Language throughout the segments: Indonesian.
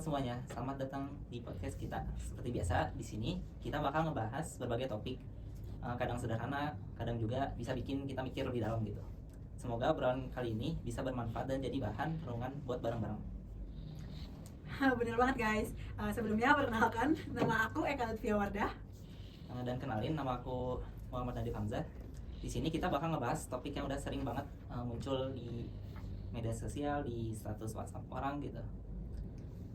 semuanya, selamat datang di podcast kita. Seperti biasa, di sini kita bakal ngebahas berbagai topik, kadang sederhana, kadang juga bisa bikin kita mikir lebih dalam gitu. Semoga obrolan kali ini bisa bermanfaat dan jadi bahan renungan buat bareng-bareng. Bener banget guys. Sebelumnya perkenalkan, nama aku Eka Lutfia Wardah. Dan kenalin, nama aku Muhammad Nadif Hamzah. Di sini kita bakal ngebahas topik yang udah sering banget muncul di media sosial, di status WhatsApp orang gitu.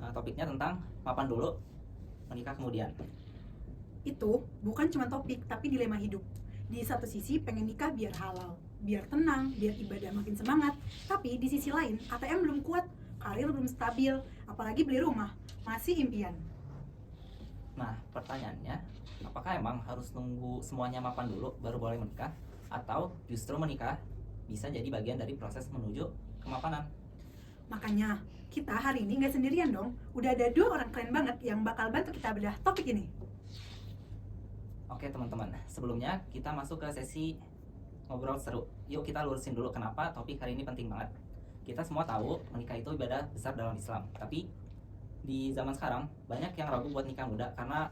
Topiknya tentang mapan dulu, menikah kemudian. Itu bukan cuma topik, tapi dilema hidup. Di satu sisi pengen nikah biar halal, biar tenang, biar ibadah makin semangat. Tapi di sisi lain, ATM belum kuat, karir belum stabil, apalagi beli rumah, masih impian. Nah, pertanyaannya, apakah emang harus nunggu semuanya mapan dulu baru boleh menikah? Atau justru menikah bisa jadi bagian dari proses menuju kemapanan? Makanya, kita hari ini nggak sendirian dong. Udah ada 2 orang keren banget yang bakal bantu kita bedah topik ini. Oke teman-teman, sebelumnya kita masuk ke sesi ngobrol seru. Yuk kita lurusin dulu kenapa topik hari ini penting banget. Kita semua tahu menikah itu ibadah besar dalam Islam. Tapi di zaman sekarang banyak yang ragu buat nikah muda karena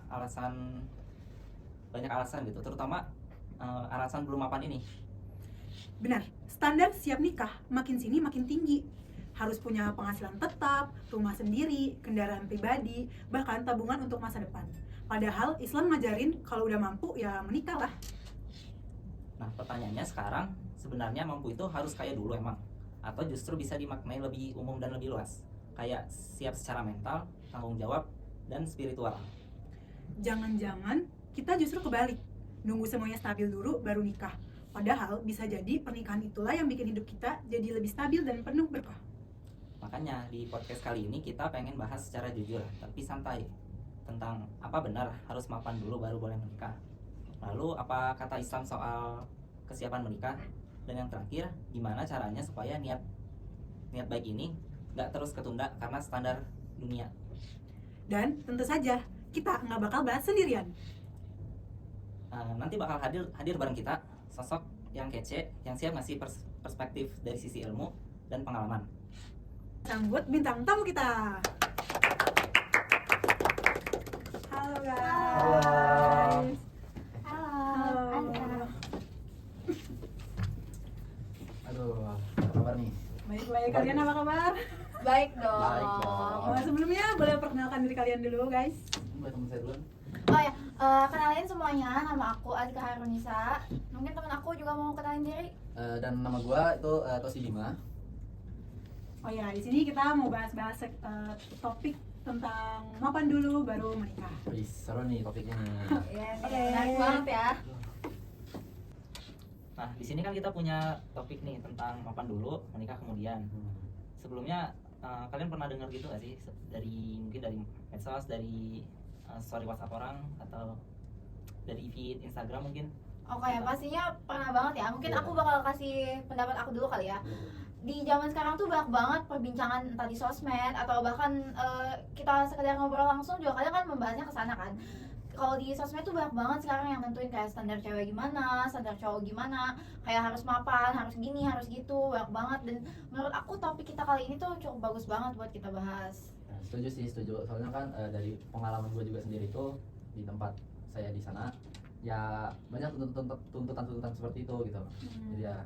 banyak alasan gitu, terutama alasan belum mapan ini. Benar, standar siap nikah makin sini makin tinggi. Harus punya penghasilan tetap, rumah sendiri, kendaraan pribadi, bahkan tabungan untuk masa depan. Padahal Islam ngajarin kalau udah mampu ya menikah lah. Nah pertanyaannya sekarang, sebenarnya mampu itu harus kaya dulu emang? Atau justru bisa dimaknai lebih umum dan lebih luas? Kayak siap secara mental, tanggung jawab, dan spiritual. Jangan-jangan kita justru kebalik, nunggu semuanya stabil dulu baru nikah. Padahal bisa jadi pernikahan itulah yang bikin hidup kita jadi lebih stabil dan penuh berkah. Makanya di podcast kali ini kita pengen bahas secara jujur tapi santai tentang apa benar harus mapan dulu baru boleh menikah. Lalu apa kata Islam soal kesiapan menikah, dan yang terakhir gimana caranya supaya niat baik ini nggak terus ketunda karena standar dunia. Dan tentu saja kita nggak bakal bahas sendirian. Nanti bakal hadir bareng kita sosok yang kece yang siap ngasih perspektif dari sisi ilmu dan pengalaman. Sambut bintang tamu kita. Halo guys. Halo. Aduh, apa kabar nih? Baik-baik, kalian apa kabar? Baik dong. Baik dong. Sebelumnya boleh perkenalkan diri kalian dulu guys. Boleh teman saya duluan? Oh ya, kenalin semuanya, nama aku Adika Harunisa. Mungkin teman aku juga mau kenalin diri. Dan nama gua itu Tosi Bima. Oh ya, di sini kita mau bahas-bahas topik tentang mapan dulu baru menikah. Wih, seru nih topiknya nih. Iya, Oke. menarik banget ya. Nah di sini kan kita punya topik nih tentang mapan dulu menikah kemudian. Sebelumnya kalian pernah dengar gitu gak sih mungkin dari medsos, dari story WhatsApp orang, atau dari feed Instagram mungkin? Oke, pastinya pernah banget ya. Mungkin Iya. aku bakal kasih pendapat aku dulu kali ya. Di zaman sekarang tuh banyak banget perbincangan entah di sosmed atau bahkan kita sekedar ngobrol langsung juga kadang kan membahasnya ke sana kan. Kalau di sosmed tuh banyak banget sekarang yang tentuin kayak standar cewek gimana, standar cowok gimana, kayak harus mapan, harus gini, harus gitu, banyak banget. Dan menurut aku topik kita kali ini tuh cukup bagus banget buat kita bahas. Nah, setuju sih, setuju. Soalnya kan dari pengalaman gua juga sendiri tuh di tempat saya di sana, ya banyak tuntutan seperti itu gitu. Jadi ya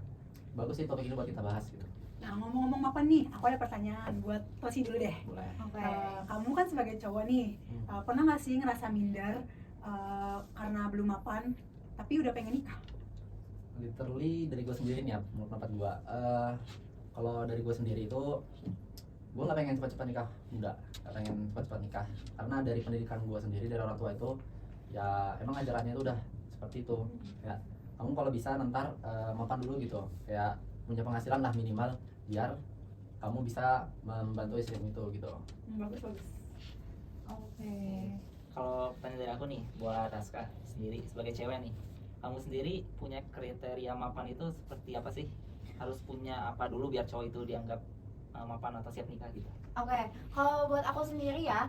bagus sih topik ini buat kita bahas gitu. Nah, ngomong-ngomong mapan nih, aku ada pertanyaan buat Tosi dulu deh. Boleh. Oke. Kamu kan sebagai cowok nih, pernah nggak sih ngerasa minder karena belum mapan tapi udah pengen nikah? Literally dari gue sendiri nih ya, menurut pendapat gue, kalau dari gue sendiri itu gue nggak pengen cepat-cepat nikah muda, nggak pengen cepat-cepat nikah karena dari pendidikan gue sendiri dari orang tua itu ya emang ajarannya itu udah seperti itu, ya kamu kalau bisa ntar mapan dulu gitu, kayak punya penghasilan lah minimal biar kamu bisa membantu istrimu itu gitu. Bagus. Oke. Kalau pertanyaan dari aku nih buat Raska sendiri sebagai cewek nih, kamu sendiri punya kriteria mapan itu seperti apa sih? Harus punya apa dulu biar cowok itu dianggap mapan atau siap nikah gitu? Oke, kalau buat aku sendiri ya,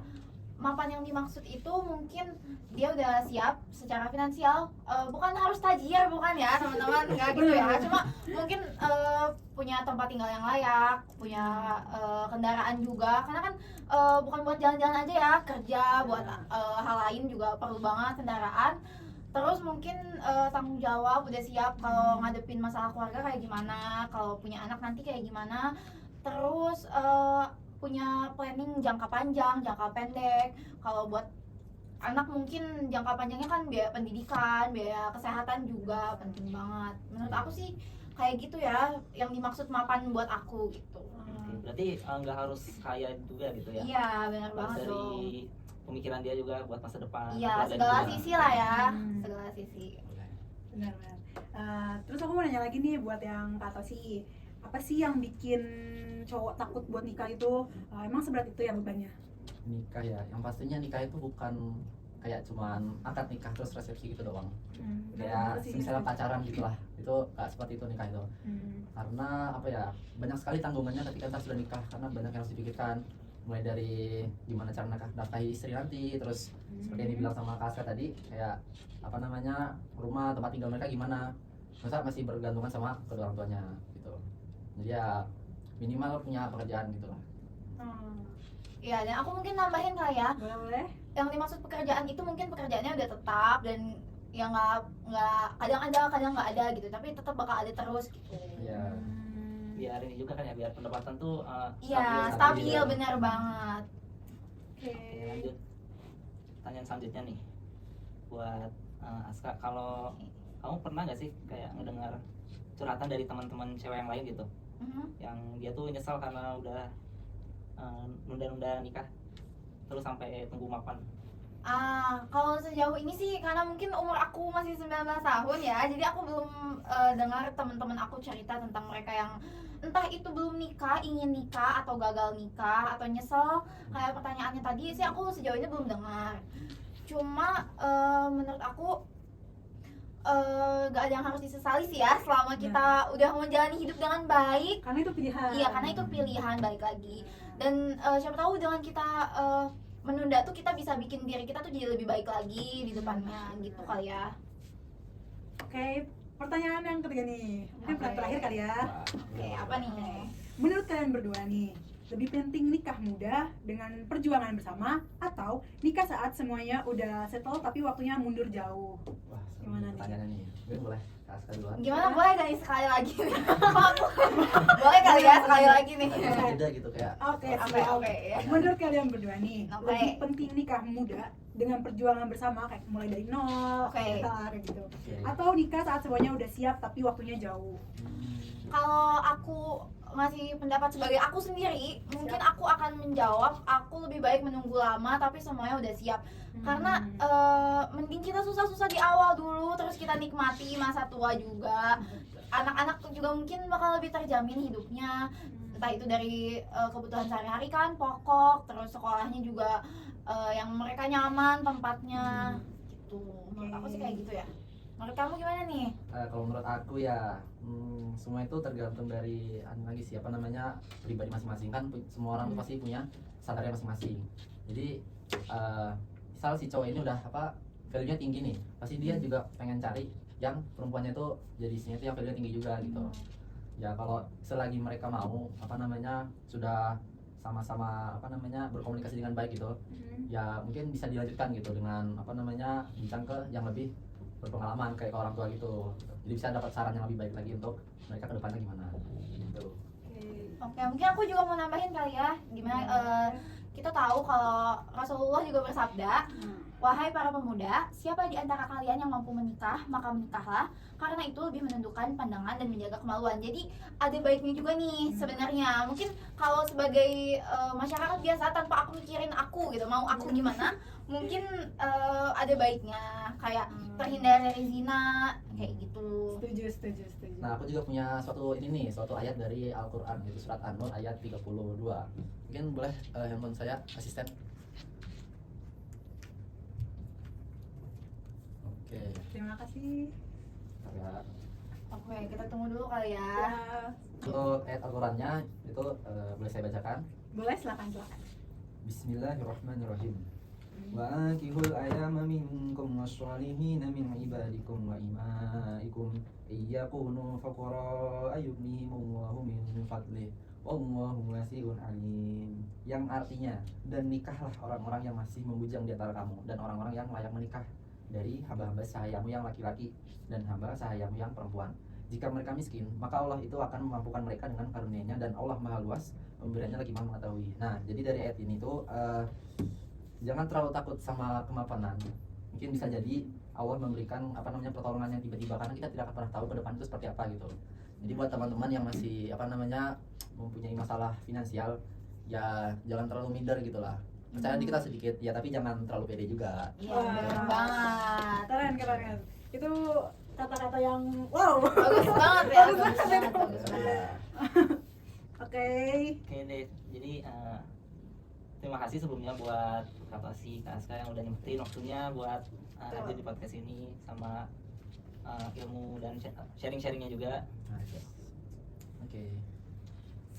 mapan yang dimaksud itu mungkin dia udah siap secara finansial, bukan harus tajir, bukan ya teman-teman, nggak gitu ya, cuma mungkin punya tempat tinggal yang layak, punya kendaraan juga, karena kan bukan buat jalan-jalan aja ya, kerja buat hal lain juga perlu banget kendaraan. Terus mungkin tanggung jawab udah siap kalau ngadepin masalah keluarga kayak gimana, kalau punya anak nanti kayak gimana. Terus punya planning jangka panjang, jangka pendek. Kalau buat anak mungkin jangka panjangnya kan biaya pendidikan, biaya kesehatan juga penting banget. Menurut aku sih kayak gitu ya, yang dimaksud mapan buat aku gitu. Oke, berarti nggak harus kaya juga gitu ya? Iya, benar banget Dari dong. pemikiran dia juga buat masa depan. Iya, keluarga segala juga. sisi lah ya, Hmm. segala sisi. Benar-benar. Terus aku mau nanya lagi nih buat yang Kak Tosi, apa sih yang bikin cowok takut buat nikah itu? Emang seberat itu ya bebannya? Nikah ya, yang pastinya nikah itu bukan kayak cuman akad nikah terus resepsi gitu doang. Kayak misalnya pacaran gitu lah, itu gak seperti itu nikah itu. Karena apa ya, banyak sekali tanggungannya ketika kita sudah nikah, karena banyak yang harus dipikirkan, mulai dari gimana cara nafkahi istri nanti, terus seperti yang dibilang sama Kak Aska tadi, kayak apa namanya, rumah tempat tinggal mereka gimana, masa masih bergantungan sama kedua orang tuanya gitu. Jadi ya minimal punya pekerjaan gitu lah. Iya, dan aku mungkin nambahin kali ya, Boleh? yang dimaksud pekerjaan itu mungkin pekerjaannya udah tetap dan yang nggak kadang ada kadang nggak ada gitu, tapi tetap bakal ada terus gitu. Iya. Biar ini juga kan ya, biar pendapatan tuh Iya, stabil. stabil benar banget. Oke. Oke, lanjut. Pertanyaan selanjutnya nih buat Aska, kalau kamu pernah nggak sih kayak ngedengar curhatan dari teman-teman cewek yang lain gitu, Mhm. yang dia tuh nyesal karena udah nunda-nunda nikah terus sampai tunggu mapan? Kalau sejauh ini sih karena mungkin umur aku masih 19 tahun ya, jadi aku belum dengar teman-teman aku cerita tentang mereka yang entah itu belum nikah, ingin nikah, atau gagal nikah, atau nyesel kayak pertanyaannya tadi sih, aku sejauh ini belum dengar. Cuma menurut aku gak ada yang harus disesali sih ya, selama kita udah menjalani hidup dengan baik. Karena itu pilihan. Iya, karena itu pilihan, balik lagi. Dan siapa tahu dengan kita menunda tuh kita bisa bikin diri kita tuh jadi lebih baik lagi di depannya gitu kali ya. Oke, pertanyaan yang ketiga nih. Mungkin Oke. terakhir kali ya. Oke, apa nih? Menurut kalian berdua nih, lebih penting nikah muda dengan perjuangan bersama atau nikah saat semuanya udah settle tapi waktunya mundur jauh? Wah, Gimana nih? pertanyaannya nih. Mungkin boleh Kak Aska duluan. Gimana, boleh dari sekali lagi nih? Boleh kali ya sekali lagi nih. Agak beda gitu kayak. Oke, Oke, ya. Menurut kalian berdua nih, Oke. lebih penting nikah muda dengan perjuangan bersama kayak mulai dari nol, Oke. kayak gitu. Oke. Atau nikah saat semuanya udah siap tapi waktunya jauh. Kalau aku ngasih pendapat sebagai aku sendiri, mungkin aku akan menjawab aku lebih baik menunggu lama tapi semuanya udah siap. Karena mending kita susah-susah di awal dulu, terus kita nikmati masa tua juga. Anak-anak tuh juga mungkin bakal lebih terjamin hidupnya, entah itu dari kebutuhan sehari-hari kan, pokok, terus sekolahnya juga yang mereka nyaman tempatnya gitu. Menurut aku sih kayak gitu ya. Menurut kamu gimana nih? Kalau menurut aku ya, semua itu tergantung dari lagi siapa namanya pribadi masing-masing kan. Semua orang tuh pasti punya standarnya masing-masing. Jadi misal si cowok ini udah value-nya tinggi nih, pasti dia juga pengen cari yang perempuannya tuh jadi istrinya tuh yang value-nya tinggi juga gitu. Ya kalau selagi mereka mau sudah sama-sama berkomunikasi dengan baik gitu, ya mungkin bisa dilanjutkan gitu dengan bincang ke yang lebih berpengalaman kayak ke orang tua gitu. Jadi bisa dapat saran yang lebih baik lagi untuk mereka ke depannya gimana gitu. Oke, mungkin aku juga mau nambahin kali ya. Gimana kita tahu kalau Rasulullah juga bersabda, "Wahai para pemuda, siapa di antara kalian yang mampu menikah, maka menikahlah, karena itu lebih menentukan pandangan dan menjaga kemaluan." Jadi ada baiknya juga nih sebenarnya. Mungkin kalau sebagai masyarakat biasa tanpa aku mikirin aku gitu, mau aku gimana, mungkin ada baiknya kayak terhindar dari zina kayak gitu. Setuju. Nah, aku juga punya suatu ayat dari Al-Qur'an yaitu surat An-Nur ayat 32. Mungkin boleh handphone saya asisten. Oke. Terima kasih. Ya. Oke, kita tunggu dulu kali ya. Ya, Untuk ayat Al-Qur'annya itu boleh saya bacakan. boleh silakan. Bismillahirrahmanirrahim. Wa ankihul ayama minkum wash-shalihina min ibadikum wa imaikum iyakunu fuqara yughnihimullahu min fadlih wallahu wasi'un alim. Yang artinya, dan nikahlah orang-orang yang masih membujang di antara kamu dan orang-orang yang layak menikah dari hamba-hamba sahayamu yang laki-laki dan hamba sahayamu yang perempuan. Jika mereka miskin, maka Allah itu akan memampukan mereka dengan karunia-Nya dan Allah Maha Luas pemberiannya lagi Maha mengetahui. Nah, jadi dari ayat ini tuh jangan terlalu takut sama kemapanan. Mungkin bisa jadi Allah memberikan pertolongan yang tiba-tiba, karena kita tidak akan pernah tahu ke depan itu seperti apa gitu. Jadi buat teman-teman yang masih mempunyai masalah finansial, ya jangan terlalu minder gitu lah. Percaya di kita sedikit ya, tapi jangan terlalu pede juga. Iya, bener banget. Keren. Itu kata-kata yang wow. Bagus banget ya. Bagus banget. Oke. Oke deh, jadi terima kasih sebelumnya buat Kak Tosi, Kak Aska yang udah nyempetin waktunya buat hadir di podcast ini, sama ilmu dan sharing-sharingnya juga. Oke.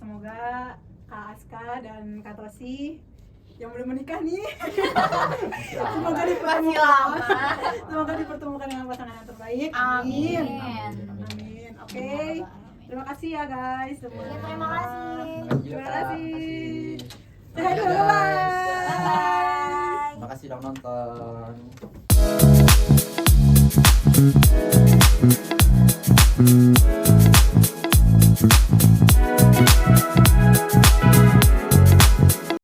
Semoga Kak Aska dan Kak Tosi yang belum menikah nih semoga Masih dipertemukan. lama. Semoga dipertemukan dengan pasangan yang terbaik. Amin. Amin. Oke. Terima kasih ya guys semua. Iya, terima kasih. Terima kasih. Terima Dadah, bye. Bye. Terima kasih udah nonton.